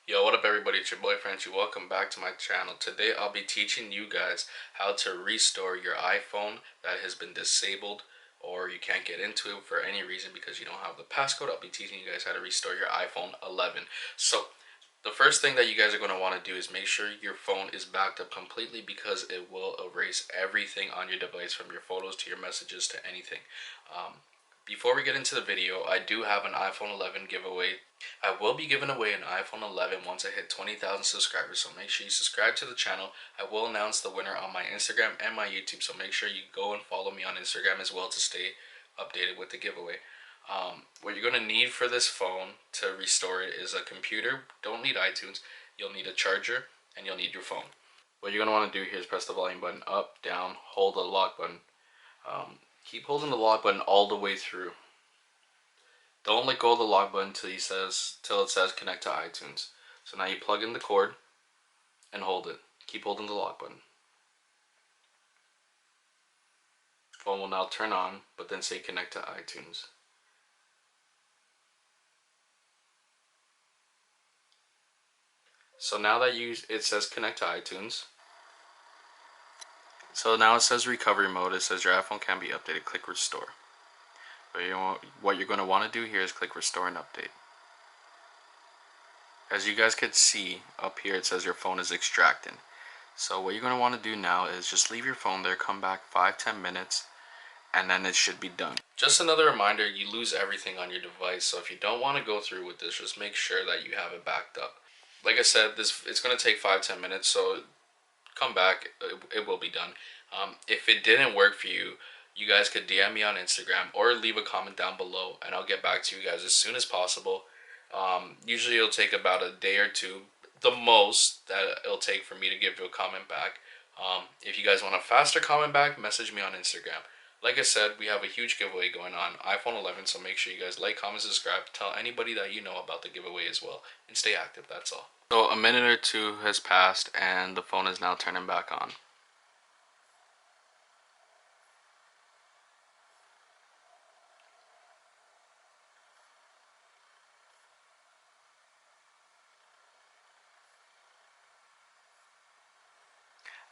Yo, what up everybody, it's your boy Frenchiie. Welcome back to my channel. Today I'll be teaching you guys how to restore your iPhone that has been disabled or you can't get into it for any reason because you don't have the passcode. I'll be teaching you guys how to restore your iPhone 11. So, the first thing that you guys are going to want to do is make sure your phone is backed up completely because it will erase everything on your device, from your photos to your messages to anything. Before we get into the video, I do have an iPhone 11 giveaway. I will be giving away an iPhone 11 once I hit 20,000 subscribers, so make sure you subscribe to the channel. I will announce the winner on my Instagram and my YouTube, so make sure you go and follow me on Instagram as well to stay updated with the giveaway. What you're going to need for this phone to restore it is a computer. Don't need iTunes. You'll need a charger and you'll need your phone. What you're going to want to do here is press the volume button up, down, hold the lock button. Keep holding the lock button all the way through. Don't let go of the lock button till it says connect to iTunes. So now you plug in the cord and hold it. Keep holding the lock button. Phone will now turn on, but then say connect to iTunes. So now that it says connect to iTunes. So now it says recovery mode. It says your iPhone can be updated. Click restore. What you're going to want to do here is click restore and update. As you guys can see up here, it says your phone is extracting. So what you're going to want to do now is just leave your phone there, come back 5-10 minutes, and then it should be done. Just another reminder, you lose everything on your device, so if you don't want to go through with this, just make sure that you have it backed up. Like I said, it's going to take 5-10 minutes, so come back, it will be done. If it didn't work for you, you guys could DM me on Instagram or leave a comment down below and I'll get back to you guys as soon as possible. Usually it'll take about a day or two, the most that it'll take for me to give you a comment back. If you guys want a faster comment back, message me on Instagram. Like I said, we have a huge giveaway going on, iPhone 11, so make sure you guys like, comment, subscribe, tell anybody that you know about the giveaway as well, and stay active, that's all. So a minute or two has passed and the phone is now turning back on.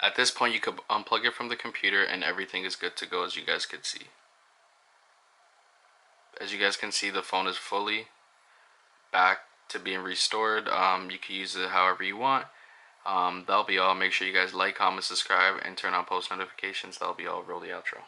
At this point you could unplug it from the computer and everything is good to go, as you guys could see. As you guys can see, the phone is fully back to being restored. You can use it however you want. That'll be all. Make sure you guys like, comment, subscribe, and turn on post notifications. That'll be all. Roll the outro.